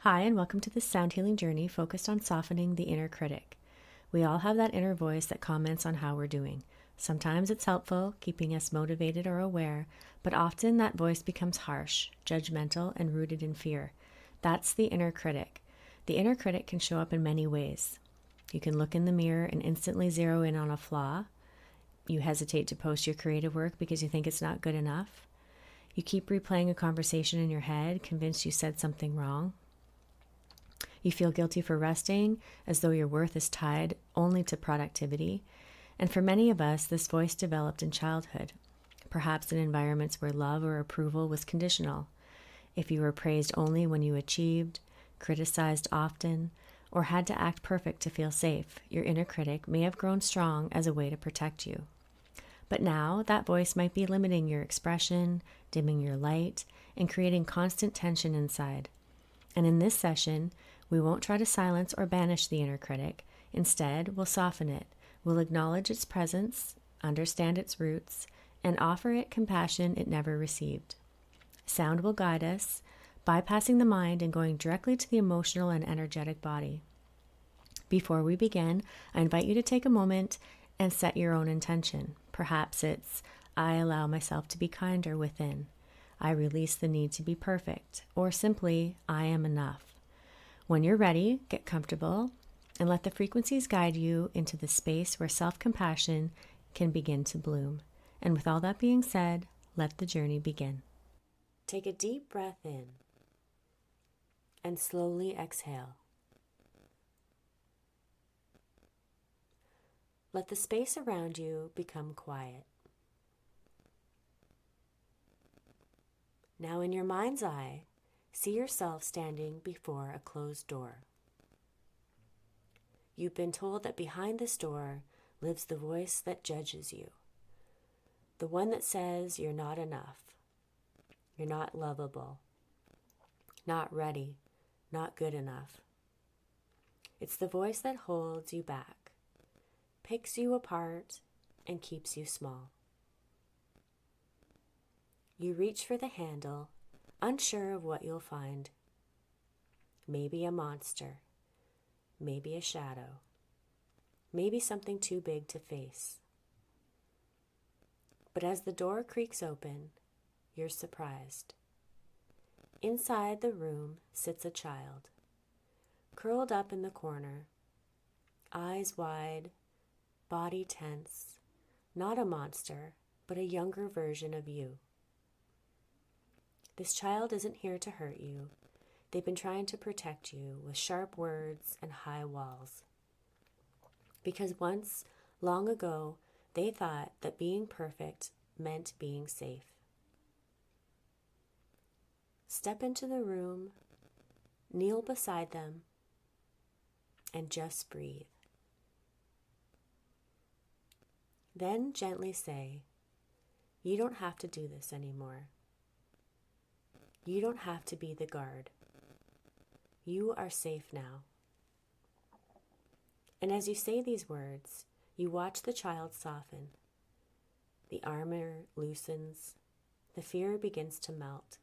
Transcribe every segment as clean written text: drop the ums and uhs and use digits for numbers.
Hi, and welcome to this sound healing journey focused on softening the inner critic. We all have that inner voice that comments on how we're doing. Sometimes it's helpful, keeping us motivated or aware, but often that voice becomes harsh, judgmental, and rooted in fear. That's the inner critic. The inner critic can show up in many ways. You can look in the mirror and instantly zero in on a flaw. You hesitate to post your creative work because you think it's not good enough. You keep replaying a conversation in your head, convinced you said something wrong. You feel guilty for resting, as though your worth is tied only to productivity. And for many of us, this voice developed in childhood, perhaps in environments where love or approval was conditional. If you were praised only when you achieved, criticized often, or had to act perfect to feel safe, your inner critic may have grown strong as a way to protect you. But now, that voice might be limiting your expression, dimming your light, and creating constant tension inside. And in this session, we won't try to silence or banish the inner critic. Instead, we'll soften it. We'll acknowledge its presence, understand its roots, and offer it compassion it never received. Sound will guide us, bypassing the mind and going directly to the emotional and energetic body. Before we begin, I invite you to take a moment and set your own intention. Perhaps it's, I allow myself to be kinder within. I release the need to be perfect, or simply, I am enough. When you're ready, get comfortable and let the frequencies guide you into the space where self-compassion can begin to bloom. And with all that being said, let the journey begin. Take a deep breath in and slowly exhale. Let the space around you become quiet. Now, in your mind's eye, see yourself standing before a closed door. You've been told that behind this door lives the voice that judges you, the one that says you're not enough, you're not lovable, not ready, not good enough. It's the voice that holds you back, picks you apart, and keeps you small. You reach for the handle, unsure of what you'll find. Maybe a monster, maybe a shadow, maybe something too big to face. But as the door creaks open, you're surprised. Inside the room sits a child, curled up in the corner, eyes wide, body tense, not a monster, but a younger version of you. This child isn't here to hurt you. They've been trying to protect you with sharp words and high walls. Because once, long ago, they thought that being perfect meant being safe. Step into the room, kneel beside them, and just breathe. Then gently say, you don't have to do this anymore. You don't have to be the guard. You are safe now. And as you say these words, you watch the child soften. The armor loosens. The fear begins to melt.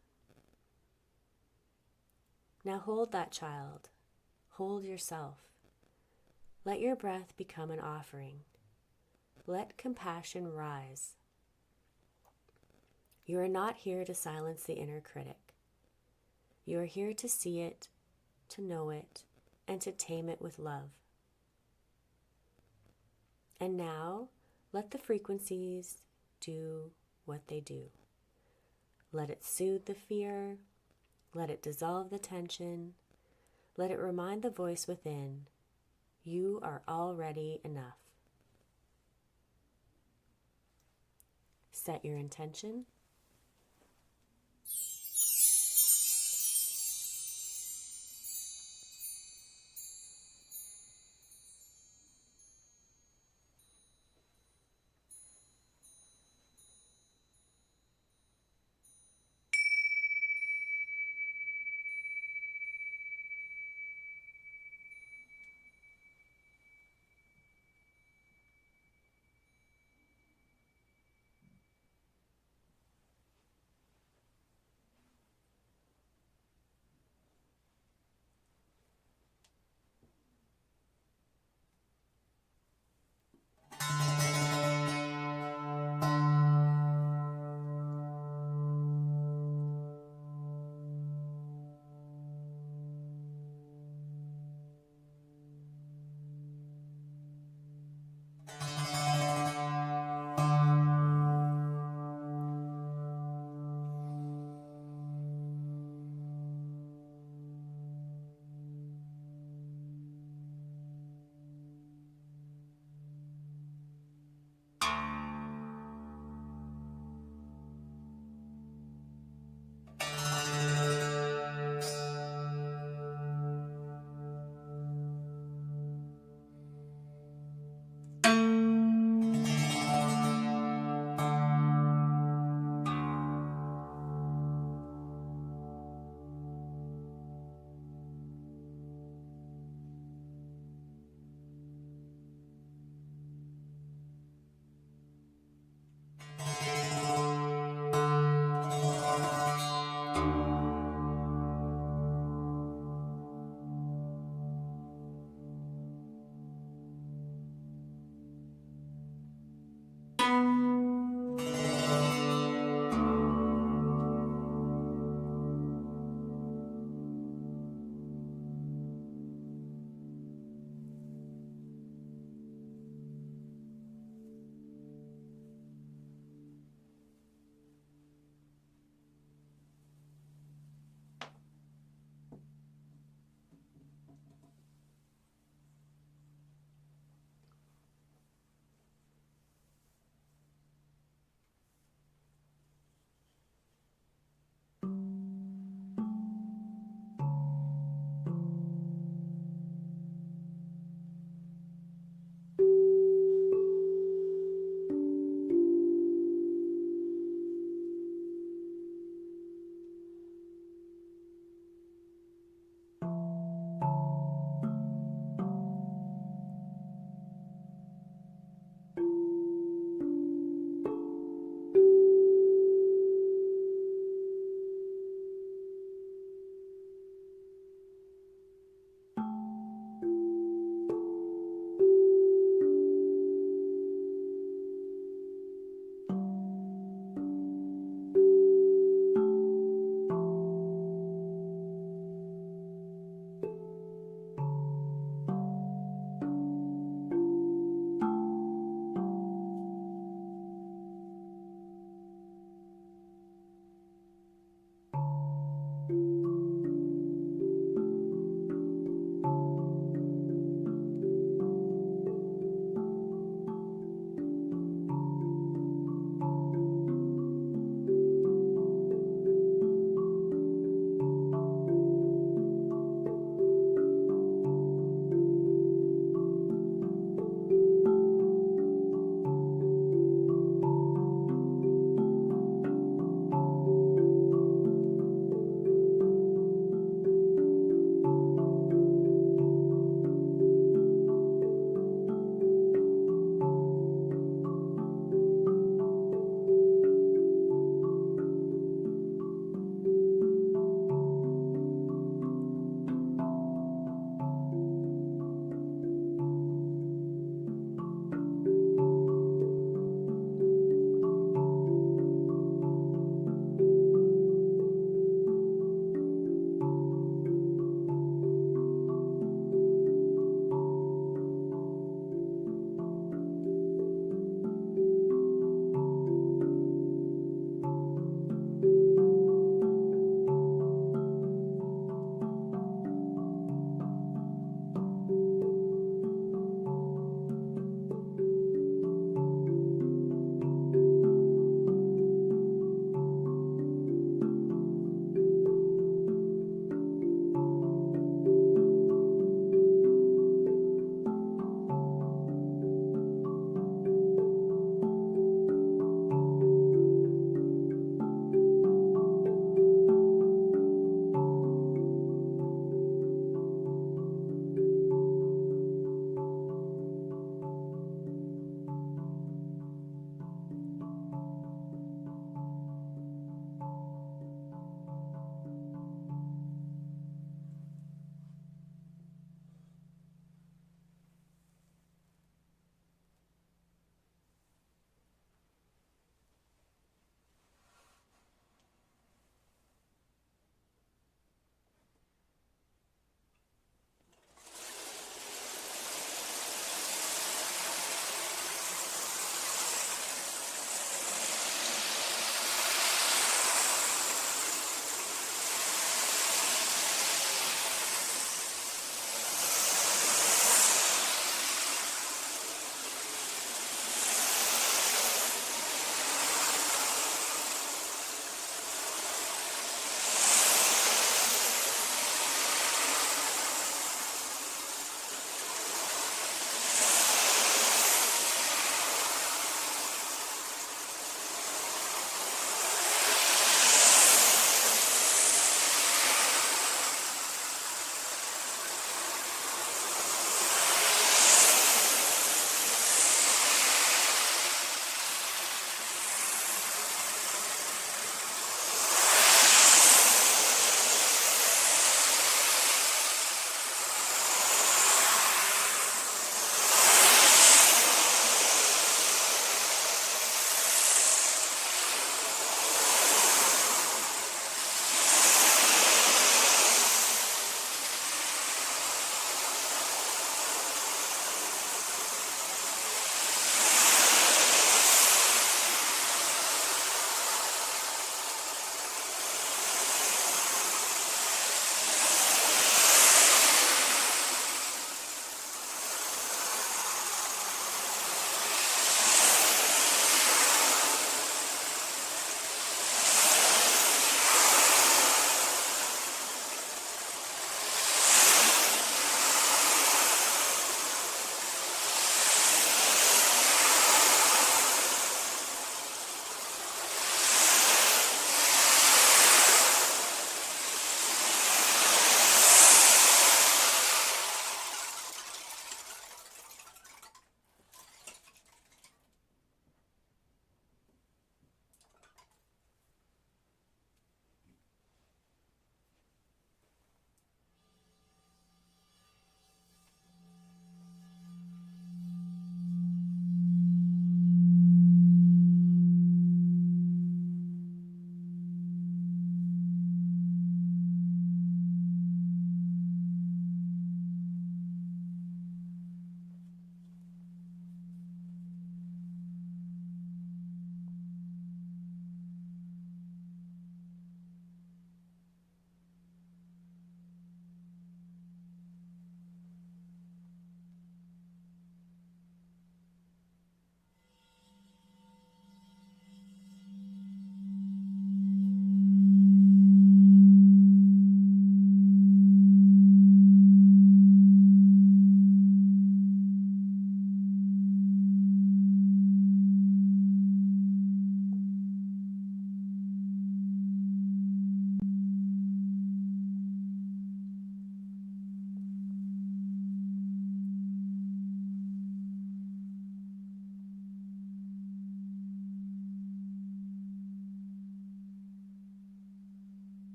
Now hold that child. Hold yourself. Let your breath become an offering. Let compassion rise. You are not here to silence the inner critic. You are here to see it, to know it, and to tame it with love. And now, let the frequencies do what they do. Let it soothe the fear. Let it dissolve the tension. Let it remind the voice within, you are already enough. Set your intention.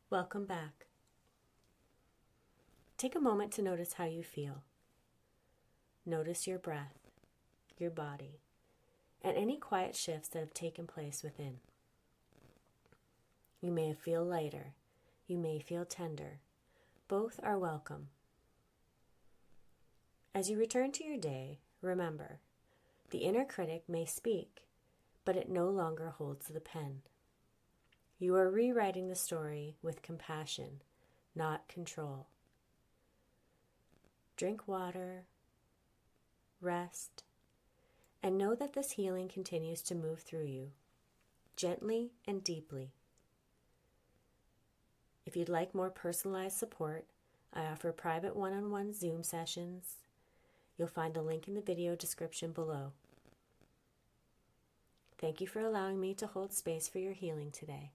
Welcome back. Take a moment to notice how you feel. Notice your breath, your body, and any quiet shifts that have taken place within. You may feel lighter. You may feel tender. Both are welcome. As you return to your day, remember, the inner critic may speak, but it no longer holds the pen. You are rewriting the story with compassion, not control. Drink water, rest, and know that this healing continues to move through you, gently and deeply. If you'd like more personalized support, I offer private one-on-one Zoom sessions. You'll find the link in the video description below. Thank you for allowing me to hold space for your healing today.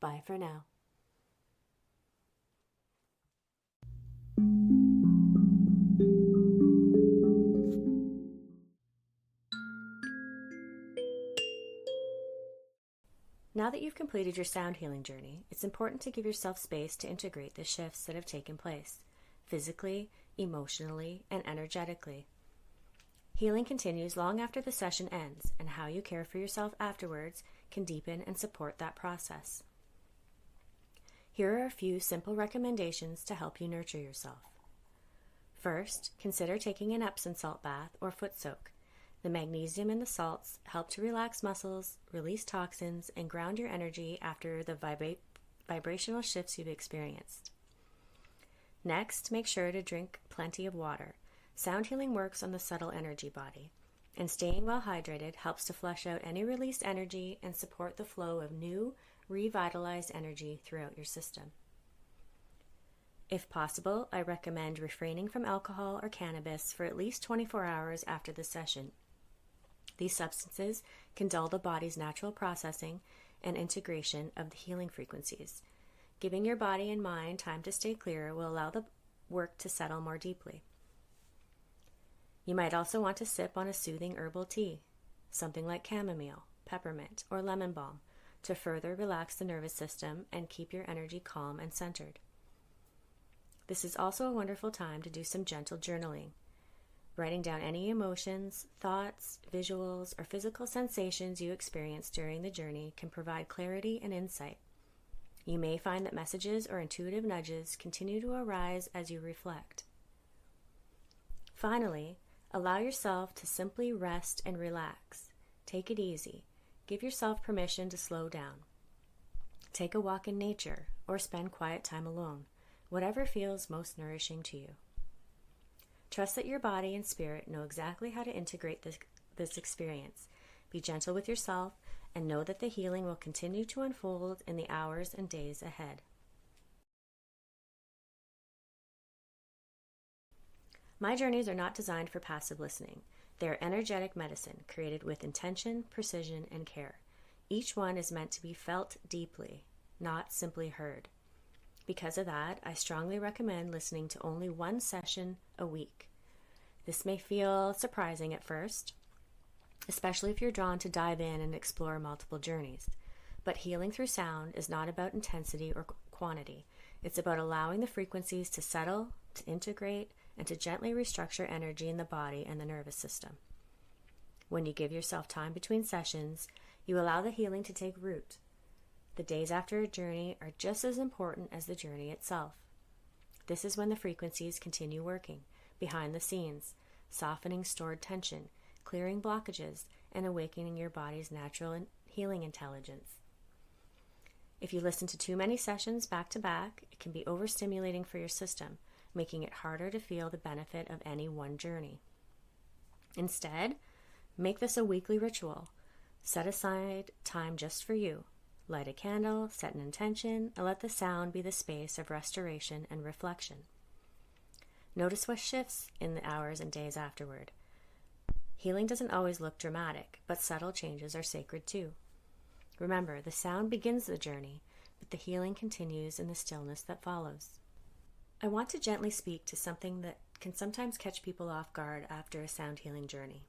Bye for now. Now that you've completed your sound healing journey, it's important to give yourself space to integrate the shifts that have taken place, physically, emotionally, and energetically. Healing continues long after the session ends, and how you care for yourself afterwards can deepen and support that process. Here are a few simple recommendations to help you nurture yourself. First, consider taking an Epsom salt bath or foot soak. The magnesium in the salts help to relax muscles, release toxins, and ground your energy after the vibrational shifts you've experienced. Next, make sure to drink plenty of water. Sound healing works on the subtle energy body, and staying well hydrated helps to flush out any released energy and support the flow of new, revitalized energy throughout your system. If possible, I recommend refraining from alcohol or cannabis for at least 24 hours after the session. These substances can dull the body's natural processing and integration of the healing frequencies. Giving your body and mind time to stay clear will allow the work to settle more deeply. You might also want to sip on a soothing herbal tea, something like chamomile, peppermint, or lemon balm, to further relax the nervous system and keep your energy calm and centered. This is also a wonderful time to do some gentle journaling. Writing down any emotions, thoughts, visuals, or physical sensations you experience during the journey can provide clarity and insight. You may find that messages or intuitive nudges continue to arise as you reflect. Finally, allow yourself to simply rest and relax. Take it easy. Give yourself permission to slow down. Take a walk in nature or spend quiet time alone, whatever feels most nourishing to you. Trust that your body and spirit know exactly how to integrate this experience. Be gentle with yourself and know that the healing will continue to unfold in the hours and days ahead. My journeys are not designed for passive listening. They are energetic medicine created with intention, precision, and care. Each one is meant to be felt deeply, not simply heard. Because of that, I strongly recommend listening to only one session a week. This may feel surprising at first, especially if you're drawn to dive in and explore multiple journeys. But healing through sound is not about intensity or quantity. It's about allowing the frequencies to settle, to integrate, and to gently restructure energy in the body and the nervous system. When you give yourself time between sessions, you allow the healing to take root. The days after a journey are just as important as the journey itself. This is when the frequencies continue working, behind the scenes, softening stored tension, clearing blockages, and awakening your body's natural healing intelligence. If you listen to too many sessions back to back, it can be overstimulating for your system, making it harder to feel the benefit of any one journey. Instead, make this a weekly ritual. Set aside time just for you. Light a candle, set an intention, and let the sound be the space of restoration and reflection. Notice what shifts in the hours and days afterward. Healing doesn't always look dramatic, but subtle changes are sacred too. Remember, the sound begins the journey, but the healing continues in the stillness that follows. I want to gently speak to something that can sometimes catch people off guard after a sound healing journey.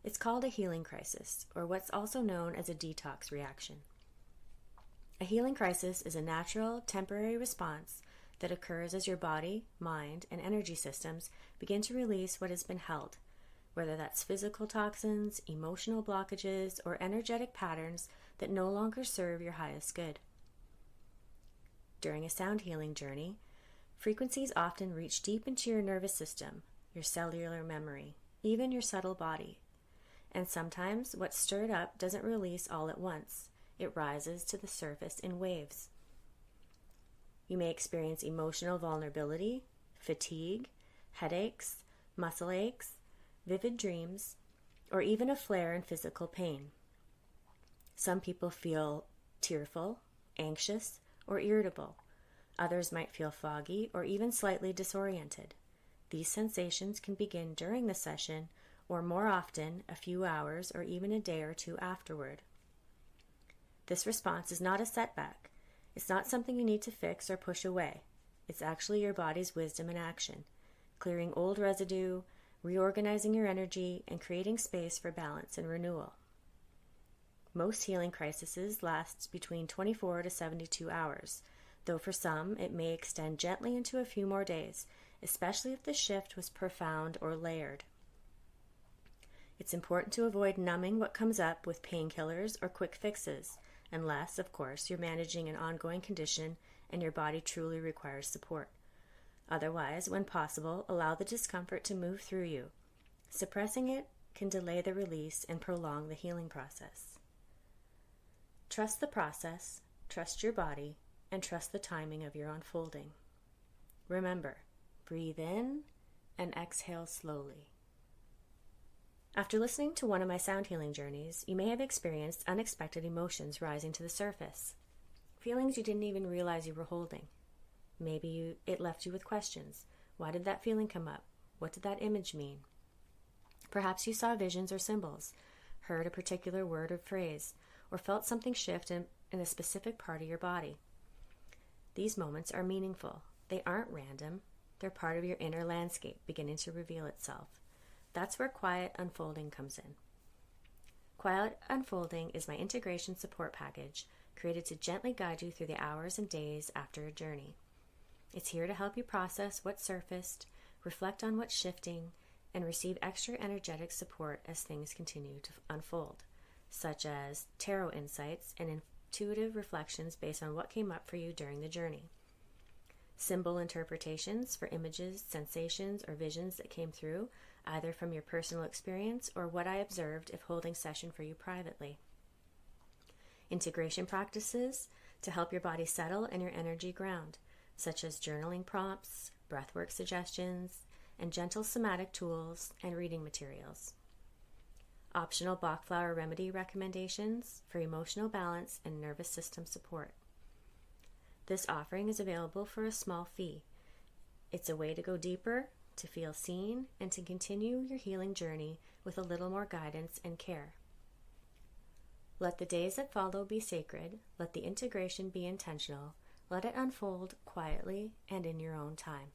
It's called a healing crisis, or what's also known as a detox reaction. A healing crisis is a natural, temporary response that occurs as your body, mind, and energy systems begin to release what has been held, whether that's physical toxins, emotional blockages, or energetic patterns that no longer serve your highest good. During a sound healing journey, frequencies often reach deep into your nervous system, your cellular memory, even your subtle body. And sometimes what's stirred up doesn't release all at once. It rises to the surface in waves. You may experience emotional vulnerability, fatigue, headaches, muscle aches, vivid dreams, or even a flare in physical pain. Some people feel tearful, anxious, or irritable. Others might feel foggy or even slightly disoriented. These sensations can begin during the session or more often a few hours or even a day or two afterward. This response is not a setback. It's not something you need to fix or push away. It's actually your body's wisdom in action, clearing old residue, reorganizing your energy, and creating space for balance and renewal. Most healing crises last between 24 to 72 hours, though for some it may extend gently into a few more days, especially if the shift was profound or layered. It's important to avoid numbing what comes up with painkillers or quick fixes, unless, of course, you're managing an ongoing condition and your body truly requires support. Otherwise, when possible, allow the discomfort to move through you. Suppressing it can delay the release and prolong the healing process. Trust the process, trust your body, and trust the timing of your unfolding. Remember, breathe in and exhale slowly. After listening to one of my sound healing journeys, you may have experienced unexpected emotions rising to the surface. Feelings you didn't even realize you were holding. Maybe it left you with questions. Why did that feeling come up? What did that image mean? Perhaps you saw visions or symbols, heard a particular word or phrase, or felt something shift in a specific part of your body. These moments are meaningful. They aren't random. They're part of your inner landscape beginning to reveal itself. That's where Quiet Unfolding comes in. Quiet Unfolding is my integration support package created to gently guide you through the hours and days after a journey. It's here to help you process what surfaced, reflect on what's shifting, and receive extra energetic support as things continue to unfold, such as tarot insights and intuitive reflections based on what came up for you during the journey. Symbol interpretations for images, sensations, or visions that came through, either from your personal experience or what I observed if holding session for you privately. Integration practices to help your body settle and your energy ground, such as journaling prompts, breathwork suggestions, and gentle somatic tools and reading materials. Optional Bach flower remedy recommendations for emotional balance and nervous system support. This offering is available for a small fee. It's a way to go deeper, to feel seen, and to continue your healing journey with a little more guidance and care. Let the days that follow be sacred. Let the integration be intentional. Let it unfold quietly and in your own time.